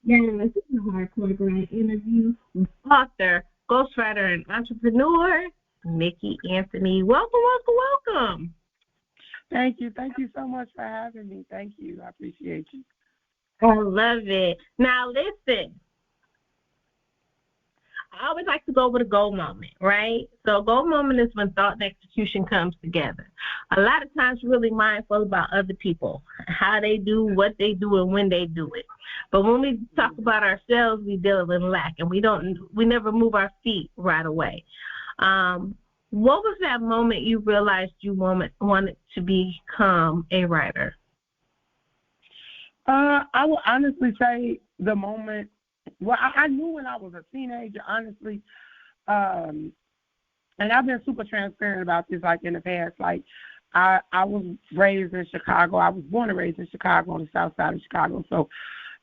And this is a hardcore grind interview with author, ghostwriter, and entrepreneur, Nikki Anthony. Welcome, welcome, welcome. Thank you. Thank you so much for having me. Thank you. I appreciate you. I love it. Now, listen. I always like to go with a goal moment, right? So a goal moment is when thought and execution comes together. A lot of times we're really mindful about other people, how they do, what they do, and when they do it. But when we talk about ourselves, we deal in lack, and we never move our feet right away. What was that moment you realized you wanted to become a writer? I will honestly say the moment. Well, I knew when I was a teenager, honestly, and I've been super transparent about this, like, in the past. Like, I was raised in Chicago. I was born and raised in Chicago, on the south side of Chicago. So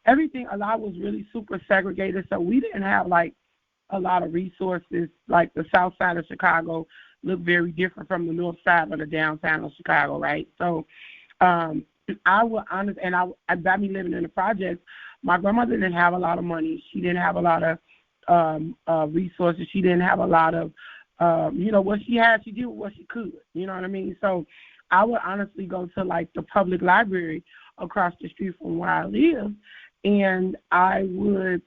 a lot was really super segregated. So we didn't have, like, a lot of resources. Like, the south side of Chicago looked very different from the north side of the downtown of Chicago, right? So I will honestly, and by me living in the projects, my grandmother didn't have a lot of money. She didn't have a lot of resources. She didn't have a lot of, what she had, she did what she could. You know what I mean? So I would honestly go to, like, the public library across the street from where I live, and I would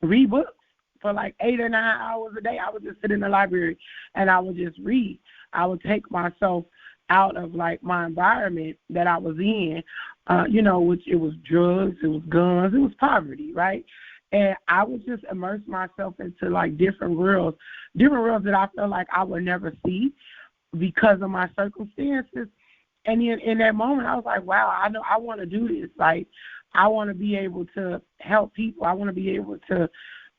read books for like 8 or 9 hours a day. I would just sit in the library, and I would just read. I would take myself out of, like, my environment that I was in, which it was drugs, it was guns, it was poverty, right? And I would just immerse myself into, like, different worlds that I felt like I would never see because of my circumstances. And in that moment, I was like, wow, I know I want to do this. Like, I want to be able to help people. I want to be able to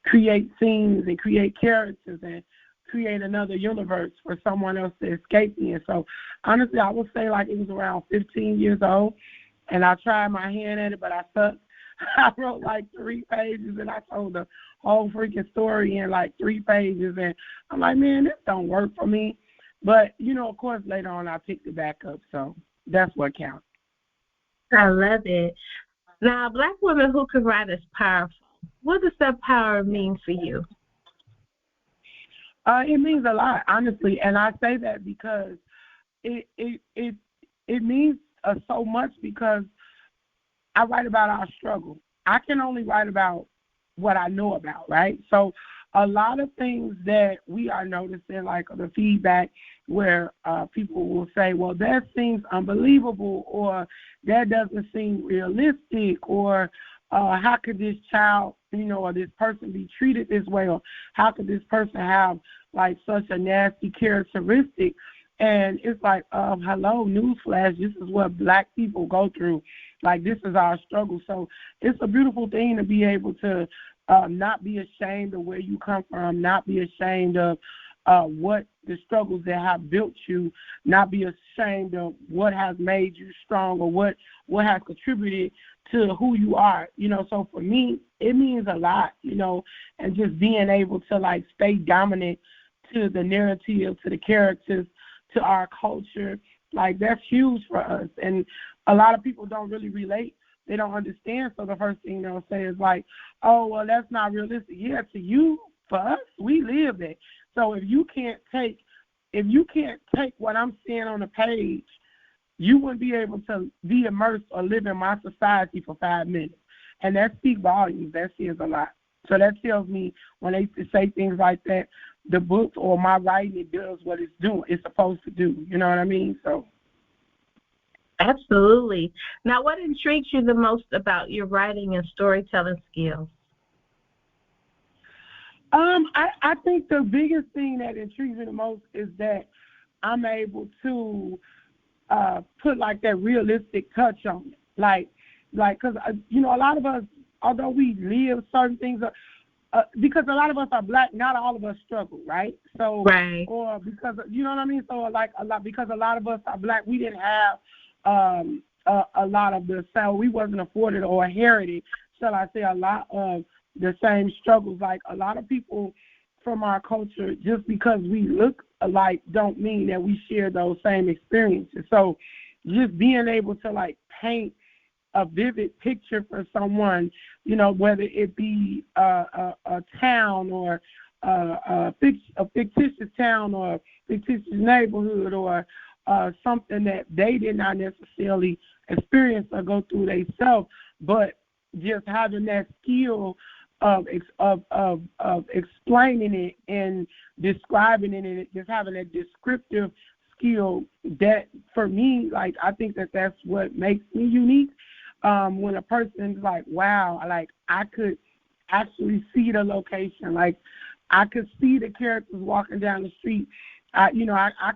create scenes and create characters and create another universe for someone else to escape in. So honestly, I would say, like, it was around 15 years old, and I tried my hand at it, but I sucked. I wrote like 3 pages, and I told the whole freaking story in like 3 pages, and I'm like, man, this don't work for me. But, of course, later on I picked it back up, so that's what counts. I love it. Now, a Black woman who can write is powerful. What does that power mean for you? It means a lot, honestly, and I say that because it means so much because I write about our struggle. I can only write about what I know about, right? So a lot of things that we are noticing, like the feedback where people will say, well, that seems unbelievable, or that doesn't seem realistic, or how could this child, or this person be treated this way, or how could this person have, like, such a nasty characteristic? And it's like, hello, newsflash, this is what Black people go through. Like, this is our struggle. So it's a beautiful thing to be able to not be ashamed of where you come from, not be ashamed of what the struggles that have built you, not be ashamed of what has made you strong, or what has contributed to who you are. So for me, it means a lot, and just being able to, like, stay dominant to the narrative, to the characters, to our culture, like, that's huge for us. And a lot of people don't really relate. They don't understand. So the first thing they'll say is like, oh, well, that's not realistic. Yeah, to you, for us, we live it. So if you can't take what I'm seeing on the page, you wouldn't be able to be immersed or live in my society for 5 minutes. And that speaks volumes. That says a lot. So that tells me when they say things like that, the book or my writing, it does what it's supposed to do. You know what I mean? So. Absolutely. Now, what intrigues you the most about your writing and storytelling skills? I think the biggest thing that intrigues me the most is that I'm able to put, like, that realistic touch on it. Like, because, a lot of us, although we live certain things, because a lot of us are Black, not all of us struggle, right? So, right. Or because, you know what I mean? So, like, because a lot of us are Black, we didn't have a lot of the, so we wasn't afforded or inherited, shall I say, a lot of the same struggles. Like, a lot of people from our culture, just because we look alike don't mean that we share those same experiences. So just being able to, like, paint a vivid picture for someone, whether it be a town or a fictitious town or a fictitious neighborhood or something that they did not necessarily experience or go through themselves, but just having that skill of explaining it and describing it, and just having that descriptive skill, that for me, like, I think that's what makes me unique. When a person's like, wow, like, I could actually see the location, like I could see the characters walking down the street. I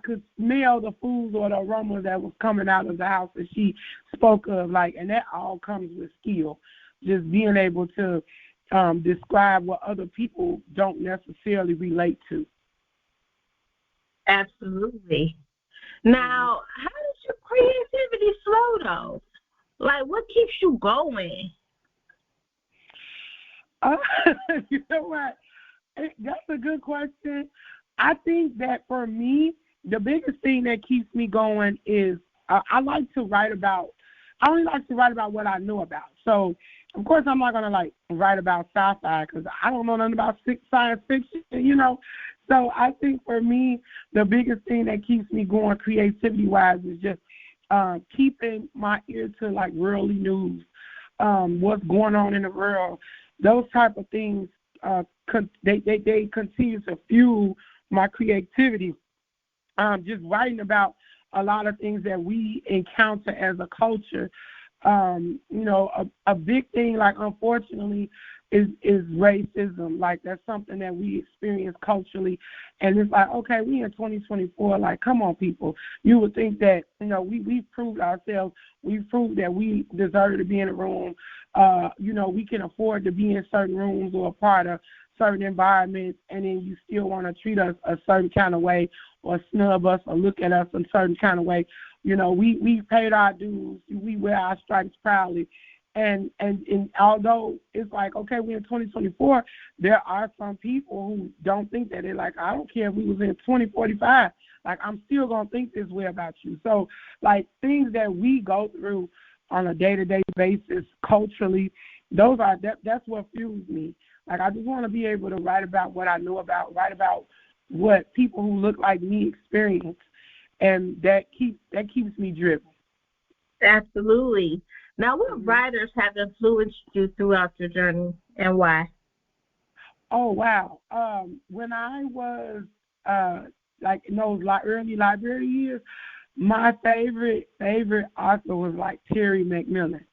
could smell the foods or the aroma that was coming out of the house that she spoke of, like, and that all comes with skill, just being able to describe what other people don't necessarily relate to. Absolutely. Now, how does your creativity flow, though? Like, what keeps you going? You know what? That's a good question. I think that for me, the biggest thing that keeps me going is I only like to write about what I know about. So, of course, I'm not going to, like, write about sci-fi because I don't know nothing about science fiction, So I think for me, the biggest thing that keeps me going creativity-wise is just keeping my ear to, like, worldly news, what's going on in the world. Those type of things, they continue to fuel my creativity. Just writing about a lot of things that we encounter as a culture. A big thing, like, unfortunately, is racism. Like, that's something that we experience culturally, and it's like, okay, we in 2024. Like, come on, people. You would think that we've proved ourselves. We've proved that we deserve to be in a room. We can afford to be in certain rooms or a part of certain environments, and then you still want to treat us a certain kind of way or snub us or look at us a certain kind of way. We paid our dues. We wear our stripes proudly. And although it's like, okay, we're in 2024, there are some people who don't think that. They're like, I don't care if we was in 2045. Like, I'm still going to think this way about you. So, like, things that we go through on a day-to-day basis culturally, that's what fuels me. Like, I just want to be able to write about what I know about, write about what people who look like me experience, and that keeps me driven. Absolutely. Now, what writers have influenced you throughout your journey, and why? Oh, wow. When I was like in those early library years, my favorite author was like Terry McMillan.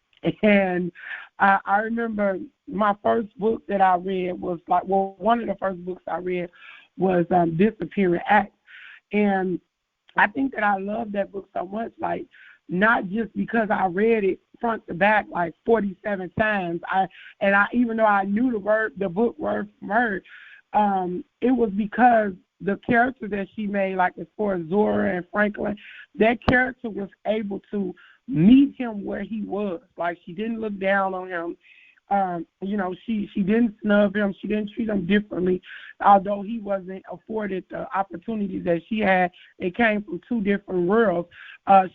And I remember my first book that I read was one of the first books I read was Disappearing Acts. And I think that I love that book so much, like, not just because I read it front to back like 47 times. Even though I knew the book word from word, it was because the character that she made, like as far as Zora and Franklin, that character was able to meet him where he was. Like, she didn't look down on him. She didn't snub him. She didn't treat him differently, although he wasn't afforded the opportunities that she had. It came from two different worlds.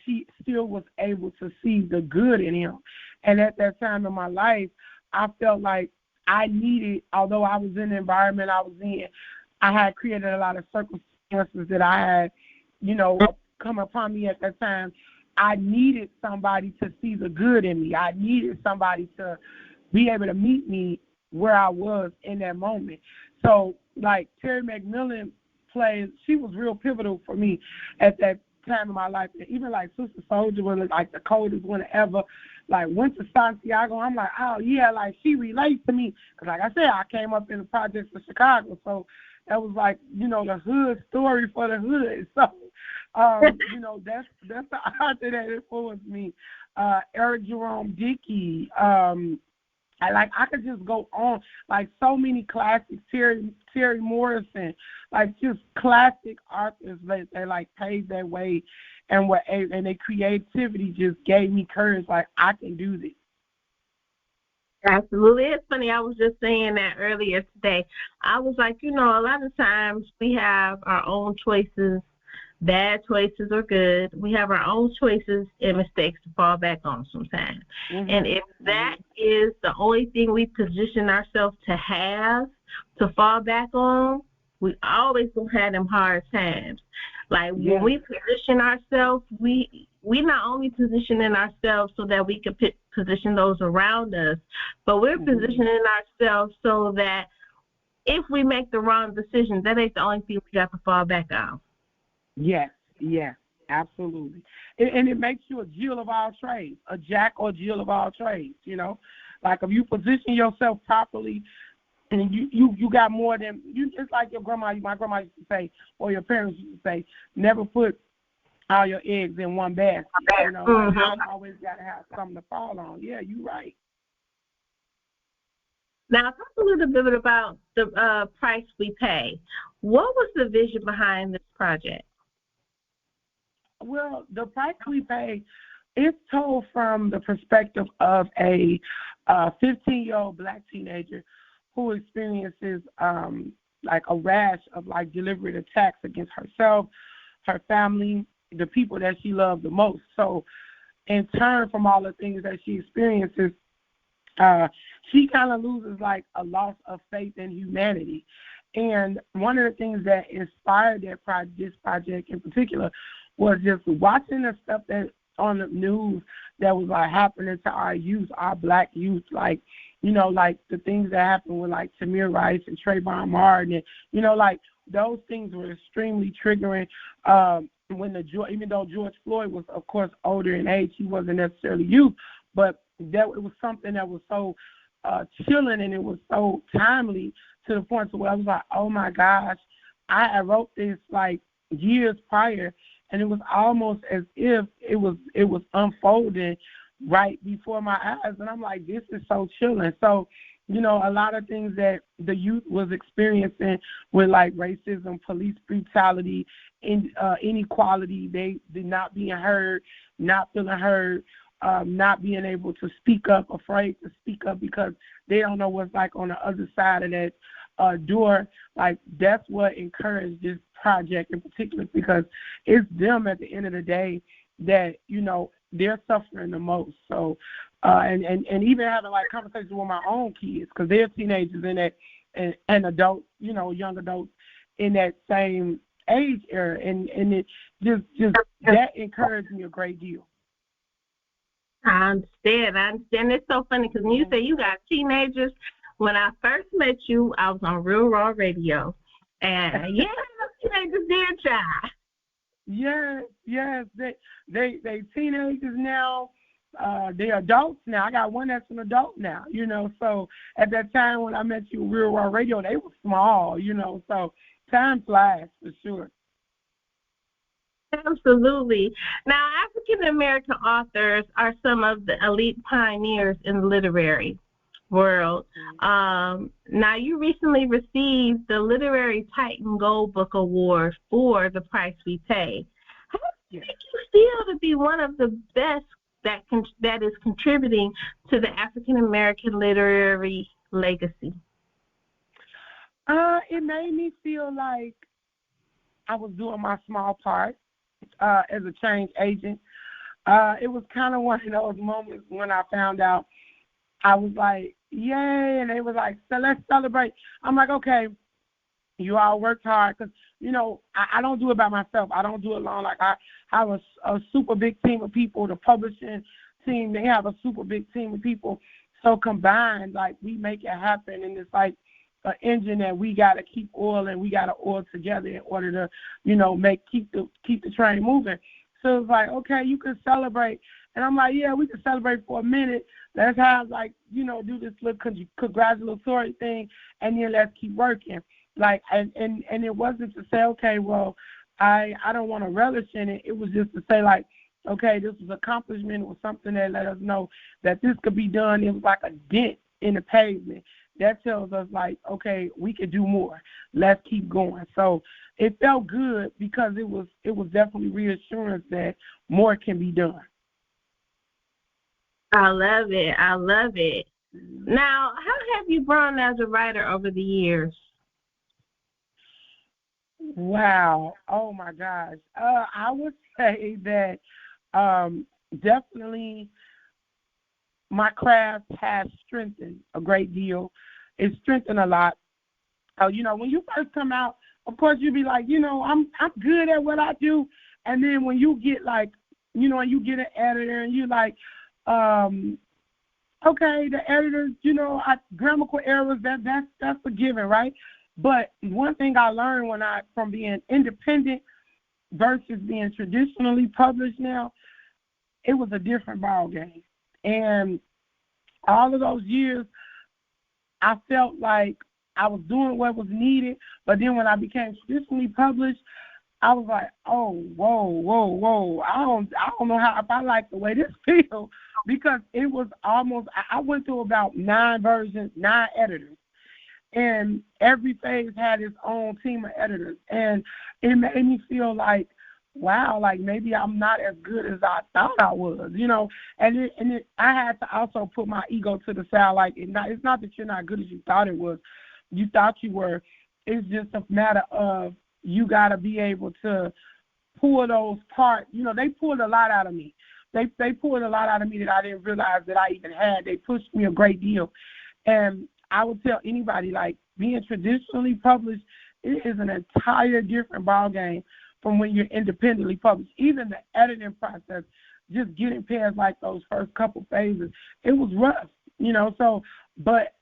She still was able to see the good in him. And at that time in my life, I felt like I needed, although I was in the environment I was in, I had created a lot of circumstances that I had, come upon me at that time. I needed somebody to see the good in me. I needed somebody to be able to meet me where I was in that moment. So, like, Terry McMillan she was real pivotal for me at that time in my life. And even like Sister Soldier was like the coldest one ever. Like, went to Santiago, I'm like, oh yeah, like, she relates to me. Because like I said, I came up in the projects of Chicago, so that was like, the hood story for the hood. So, that's the author that influenced me. Eric Jerome Dickey. I could just go on, like, so many classics. Terry Morrison, like, just classic authors that like paved their way, and their creativity just gave me courage. Like, I can do this. Absolutely. It's funny. I was just saying that earlier today. I was like, a lot of times we have our own choices Bad choices are good. We have our own choices and mistakes to fall back on sometimes. And if that is the only thing we position ourselves to have to fall back on, we always gonna have them hard times. Like when we position ourselves, we not only positioning ourselves so that we can position those around us, but we're positioning ourselves so that if we make the wrong decision, that ain't the only thing we got to fall back on. Yes, absolutely. And it makes you a Jill of all trades, a Jack or Jill of all trades, you know. Like if you position yourself properly and you got more than you, just like your grandma, my grandma used to say, or your parents used to say, never put all your eggs in one basket. You know, you always gotta have something to fall on. Yeah, you're right. Now, talk a little bit about the price we pay. What was the vision behind this project? Well, the price we pay is told from the perspective of a 15-year-old black teenager who experiences like a rash of like deliberate attacks against herself, her family, the people that she loved the most. So in turn from all the things that she experiences, she kind of loses like a loss of faith in humanity. And one of the things that inspired this project in particular was just watching the stuff that on the news that was like happening to our youth, our black youth, like, you know, like the things that happened with like Tamir Rice and Trayvon Martin, and, you know, like those things were extremely triggering. Even though George Floyd was, of course, older in age, he wasn't necessarily youth, but that it was something that was so chilling and it was so timely to the point where I was like, oh my gosh, I wrote this like years prior, and it was almost as if it was unfolding right before my eyes, and I'm like, this is so chilling. So, you know, a lot of things that the youth was experiencing with like racism, police brutality, inequality, they did not being heard, not feeling heard, not being able to speak up, afraid to speak up because they don't know what's like on the other side of that door. Like that's what encouraged this project in particular, because it's them at the end of the day that, you know, they're suffering the most. So and even having like conversations with my own kids, because they're teenagers in that and adults, you know, young adults in that same age era, and it just that encouraged me a great deal. I understand. It's so funny because when you say you got teenagers, when I first met you, I was on Real Raw Radio. And teenagers did try. Yes. They teenagers now. They're adults now. I got one that's an adult now, you know. So at that time when I met you on Real Raw Radio, they were small, you know. So time flies for sure. Absolutely. Now, African American authors are some of the elite pioneers in the literary world. Now, you recently received the Literary Titan Gold Book Award for The Price We Pay. How do you think you feel to be one of the best that is contributing to the African American literary legacy? It made me feel like I was doing my small part as a change agent. It was kind of one of those moments when I found out. I was like, yay, and they was like, so let's celebrate. I'm like, okay, you all worked hard, because, you know, I don't do it by myself. I don't do it alone. Like, I have a super big team of people. The publishing team, they have a super big team of people. So combined, like, we make it happen, and it's like an engine that we got to keep oiling. We got to oil together in order to, you know, keep the train moving. So it's like, okay, you can celebrate. And I'm like, yeah, we can celebrate for a minute. Let's have, like, you know, do this little congratulatory thing, and then let's keep working. Like, and it wasn't to say, okay, well, I don't want to relish in it. It was just to say, like, okay, this was accomplishment. It was something that let us know that this could be done. It was like a dent in the pavement. That tells us, like, okay, we could do more. Let's keep going. So it felt good because it was definitely reassurance that more can be done. I love it. Now, how have you grown as a writer over the years? Wow. Oh my gosh. I would say that definitely my craft has strengthened a great deal. It's strengthened a lot. When you first come out, of course you be like, I'm good at what I do. And then when you get like, and you get an editor and you like, okay, the editors, grammatical errors, that's a given, right? But one thing I learned from being independent versus being traditionally published now, it was a different ball game. And all of those years, I felt like I was doing what was needed, but then when I became traditionally published, I was like, oh, whoa. I don't know if I like the way this feels, because it was almost, I went through about 9 versions, 9 editors, and every phase had its own team of editors, and it made me feel like, wow, like maybe I'm not as good as I thought I was, and I had to also put my ego to the side, like it's not that you're not good as you thought it was, you thought you were, it's just a matter of you got to be able to pull those parts. They pulled a lot out of me. They pulled a lot out of me that I didn't realize that I even had. They pushed me a great deal. And I would tell anybody, like, being traditionally published, it is an entire different ballgame from when you're independently published. Even the editing process, just getting past, like, those first couple phases, it was rough, So, but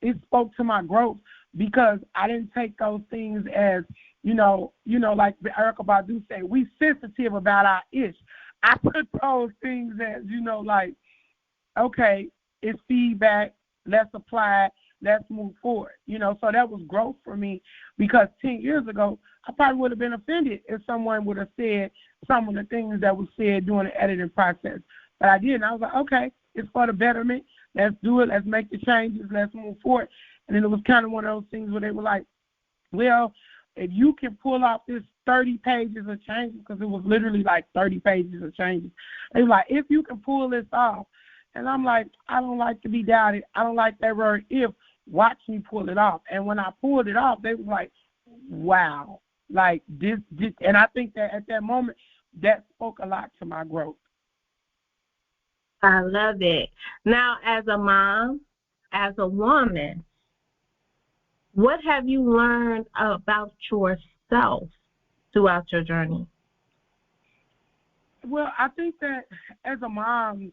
it spoke to my growth, because I didn't take those things as, like Erykah Badu said, we sensitive about our ish. I took those things as, like, okay, it's feedback, let's apply it, let's move forward. So that was growth for me, because 10 years ago, I probably would have been offended if someone would have said some of the things that was said during the editing process. But I didn't. I was like, okay, it's for the betterment. Let's do it. Let's make the changes. Let's move forward. And then it was kind of one of those things where they were like, well, if you can pull off this 30 pages of changes, because it was literally like 30 pages of changes, they were like, if you can pull this off. And I'm like, I don't like to be doubted. I don't like that word if. Watch me pull it off. And when I pulled it off, they were like, wow. Like this, and I think that at that moment, that spoke a lot to my growth. I love it. Now, as a mom, as a woman, what have you learned about yourself throughout your journey? Well, I think that as a mom,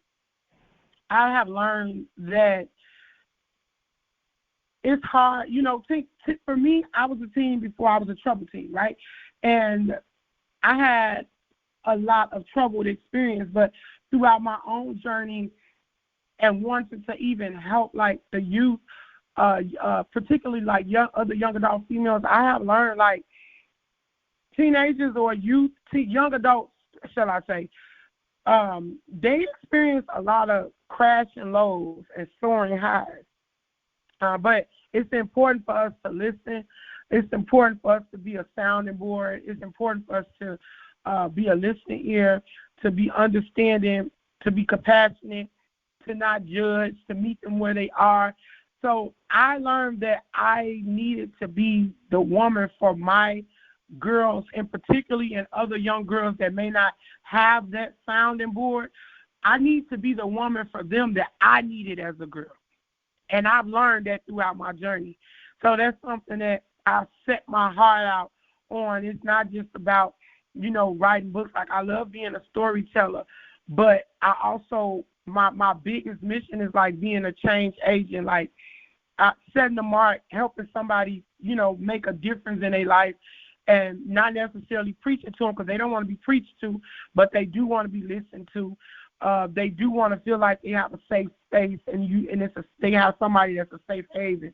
I have learned that it's hard. For me, I was a teen before I was a trouble teen, right? And I had a lot of trouble with experience, but throughout my own journey and wanting to even help, like, the youth, particularly like young adult females, I have learned, like, teenagers or youth, young adults, shall I say, they experience a lot of crashing lows and soaring highs. But it's important for us to listen. It's important for us to be a sounding board. It's important for us to be a listening ear, to be understanding, to be compassionate, to not judge, to meet them where they are. So I learned that I needed to be the woman for my girls, and particularly in other young girls that may not have that sounding board. I need to be the woman for them that I needed as a girl. And I've learned that throughout my journey. So that's something that I've set my heart out on. It's not just about, writing books. Like, I love being a storyteller, but I also, my biggest mission is, like, being a change agent, like, setting the mark, helping somebody, make a difference in their life, and not necessarily preaching to them, because they don't want to be preached to, but they do want to be listened to. They do want to feel like they have a safe space, and they have somebody that's a safe haven.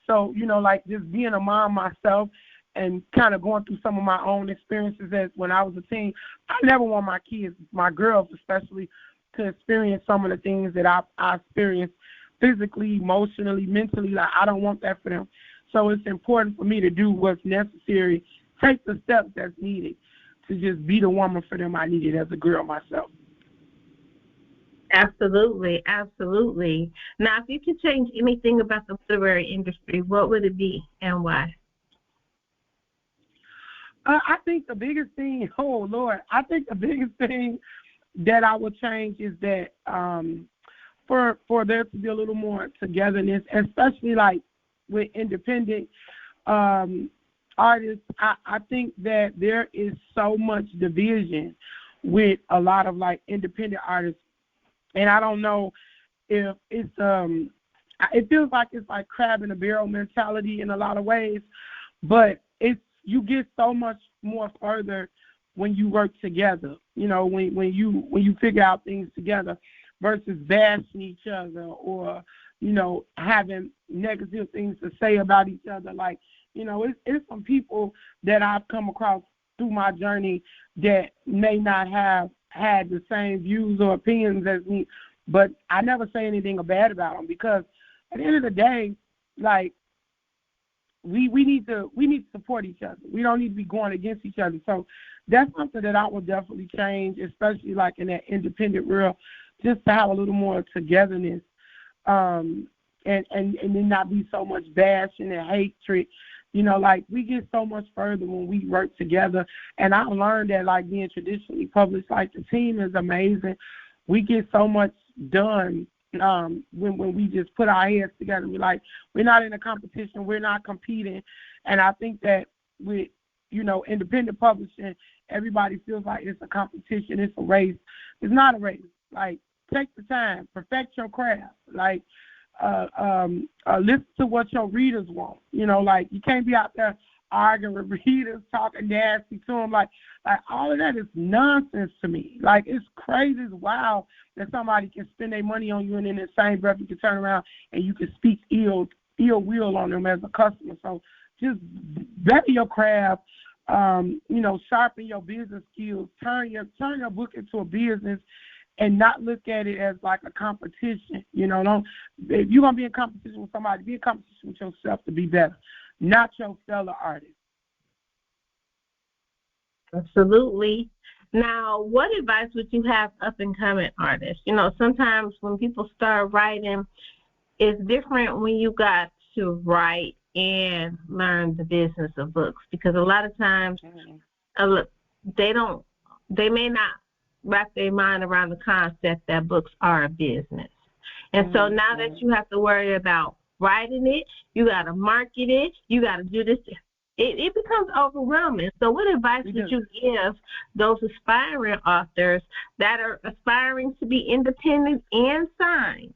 So, like, just being a mom myself and kind of going through some of my own experiences as when I was a teen, I never want my kids, my girls especially, to experience some of the things that I experienced physically, emotionally, mentally. Like, I don't want that for them. So it's important for me to do what's necessary, take the steps that's needed to just be the woman for them I needed as a girl myself. Absolutely, absolutely. Now, if you could change anything about the literary industry, what would it be and why? I think the biggest thing, oh Lord, I think the biggest thing that I would change is that for there to be a little more togetherness, especially like with independent artists. I think that there is so much division with a lot of like independent artists, and I don't know if it's it feels like it's like crab in a barrel mentality in a lot of ways, but you get so much more further when you work together. You know, when you figure out things together versus bashing each other or, you know, having negative things to say about each other. Like, you know, it's some people that I've come across through my journey that may not have had the same views or opinions as me, but I never say anything bad about them because at the end of the day, like, we need to support each other. We don't need to be going against each other. So that's something that I will definitely change, especially like in that independent world, just to have a little more togetherness, and then not be so much bashing and hatred. You know, like we get so much further when we work together. And I've learned that like being traditionally published, like the team is amazing. We get so much done when we just put our heads together. We're not in a competition, we're not competing. And I think that with, you know, independent publishing, everybody feels like it's a competition, it's a race. It's not a race. Like, take the time, perfect your craft. Like, listen to what your readers want. You know, like you can't be out there arguing with readers, talking nasty to them. Like all of that is nonsense to me. Like, it's crazy, it's wild that somebody can spend their money on you and in the same breath you can turn around and you can speak ill will on them as a customer. So just better your craft. You know, sharpen your business skills. Turn your book into a business. And not look at it as like a competition. You know, if you're going to be in competition with somebody, be in competition with yourself to be better, not your fellow artist. Absolutely. Now, what advice would you have up-and-coming artists? You know, sometimes when people start writing, it's different when you got to write and learn the business of books, because a lot of times they may not wrap their mind around the concept that books are a business. And so now that you have to worry about writing it, you got to market it, you got to do this, it becomes overwhelming. So what advice would you give those aspiring authors that are aspiring to be independent and signed?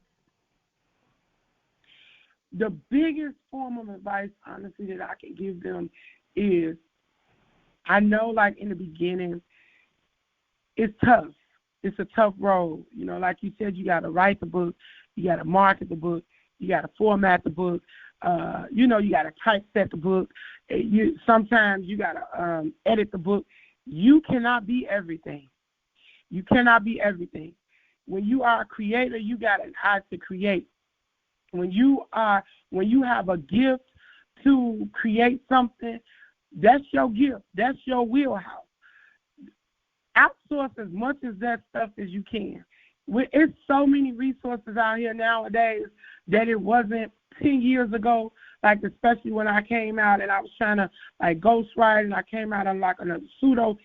The biggest form of advice, honestly, that I can give them is, I know, like, in the beginning, it's tough. It's a tough road. You know, like you said, you got to write the book, you got to market the book, you got to format the book, you know, you got to typeset the book. Sometimes you got to edit the book. You cannot be everything. You cannot be everything. When you are a creator, you got an eye to create. When you have a gift to create something, that's your gift. That's your wheelhouse. Outsource as much of that stuff as you can. It's so many resources out here nowadays that it wasn't 10 years ago, like especially when I came out and I was trying to like ghostwrite and I came out on like another pseudo.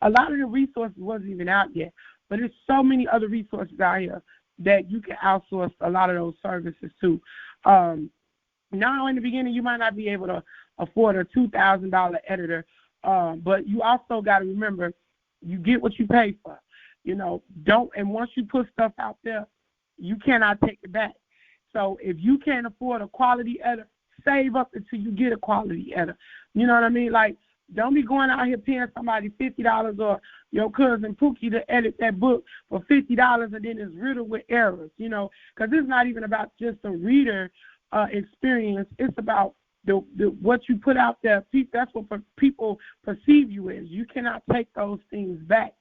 A lot of the resources wasn't even out yet, but there's so many other resources out here that you can outsource a lot of those services to. Now in the beginning, you might not be able to afford a $2,000 editor, but you also got to remember, you get what you pay for. You know, and once you put stuff out there, you cannot take it back. So if you can't afford a quality editor, save up until you get a quality editor. You know what I mean? Like, don't be going out here paying somebody $50 or your cousin Pookie to edit that book for $50 and then it's riddled with errors, you know, because it's not even about just the reader experience. It's about the what you put out there. That's what people perceive you as. You cannot take those things back.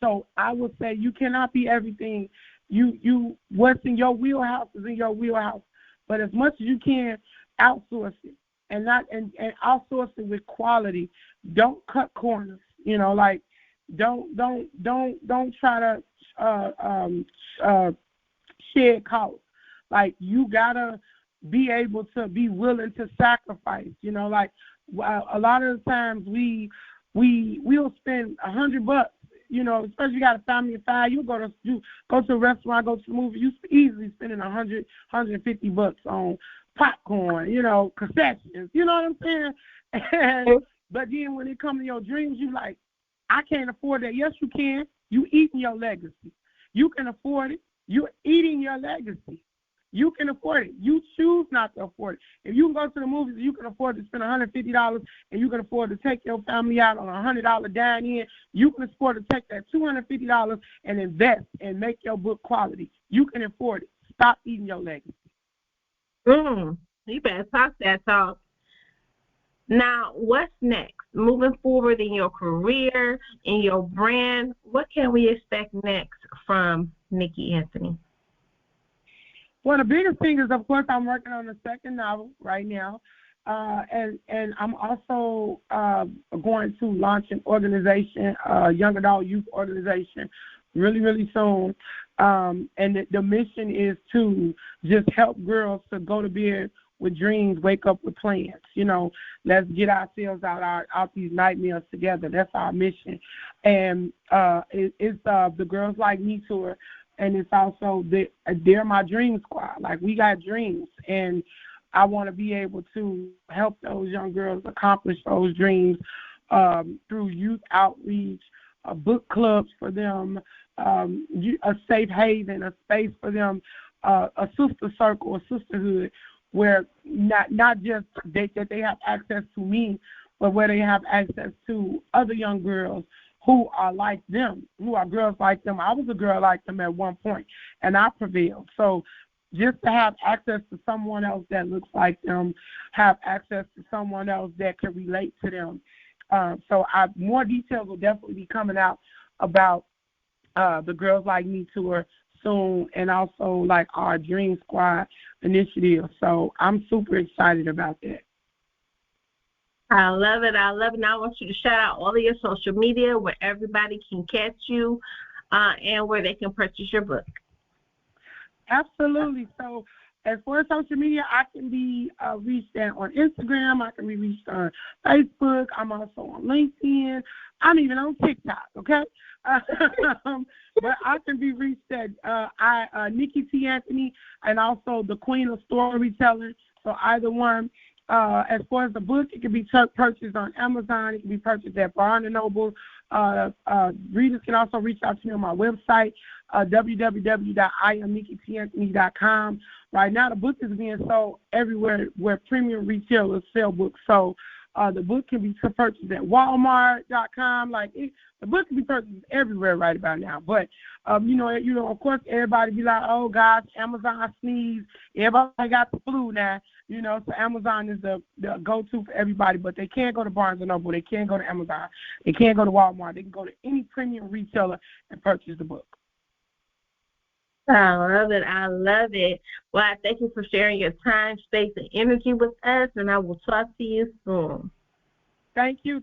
So I would say you cannot be everything. You what's in your wheelhouse is in your wheelhouse. But as much as you can, outsource it and outsource it with quality. Don't cut corners. You know, like don't try to shed costs. Like, you gotta be able to be willing to sacrifice. You know, like a lot of the times we we'll spend $100. You know, especially you got a family of 5, you go to a restaurant, go to the movie, you easily spending $150 on popcorn, you know, concessions. You know what I'm saying? But then when it comes to your dreams, you like, I can't afford that. Yes, you can. You eating your legacy. You can afford it. You're eating your legacy. You can afford it. You choose not to afford it. If you can go to the movies, you can afford to spend $150, and you can afford to take your family out on a $100 dine-in. You can afford to take that $250 and invest and make your book quality. You can afford it. Stop eating your legacy. You better talk that talk. Now, what's next? Moving forward in your career, in your brand, what can we expect next from Nikki Anthony? Well, the biggest thing is, of course, I'm working on a second novel right now, and I'm also going to launch an organization, a young adult youth organization, really, really soon. And the mission is to just help girls to go to bed with dreams, wake up with plans. You know, let's get ourselves out these nightmares together. That's our mission. And it's the Girls Like Me tour. And it's also they're my dream squad. Like, we got dreams, and I want to be able to help those young girls accomplish those dreams through youth outreach, book clubs for them, a safe haven, a space for them, a sister circle, a sisterhood, where not just that they have access to me, but where they have access to other young girls who are like them, who are girls like them. I was a girl like them at one point, and I prevailed. So just to have access to someone else that looks like them, have access to someone else that can relate to them. So more details will definitely be coming out about the Girls Like Me tour soon, and also like our Dream Squad initiative. So I'm super excited about that. I love it. Now I want you to shout out all of your social media where everybody can catch you and where they can purchase your book. Absolutely. So as far as social media, I can be reached on Instagram. I can be reached on Facebook. I'm also on LinkedIn. I'm even on TikTok, okay? But I can be reached at Nikki T. Anthony, and also the Queen of Storytelling. So either one. As far as the book, it can be purchased on Amazon. It can be purchased at Barnes & Noble. Readers can also reach out to me on my website, www.IamNikkiTAnthony.com. Right now, the book is being sold everywhere where premium retailers sell books. So the book can be purchased at Walmart.com. The book can be purchased everywhere right about now. But you know, of course, everybody be like, "Oh gosh, Amazon sneeze." Everybody got the flu now. You know, so Amazon is the go-to for everybody. But they can't go to Barnes & Noble. They can't go to Amazon. They can't go to Walmart. They can go to any premium retailer and purchase the book. I love it. Well, I thank you for sharing your time, space, and energy with us, and I will talk to you soon. Thank you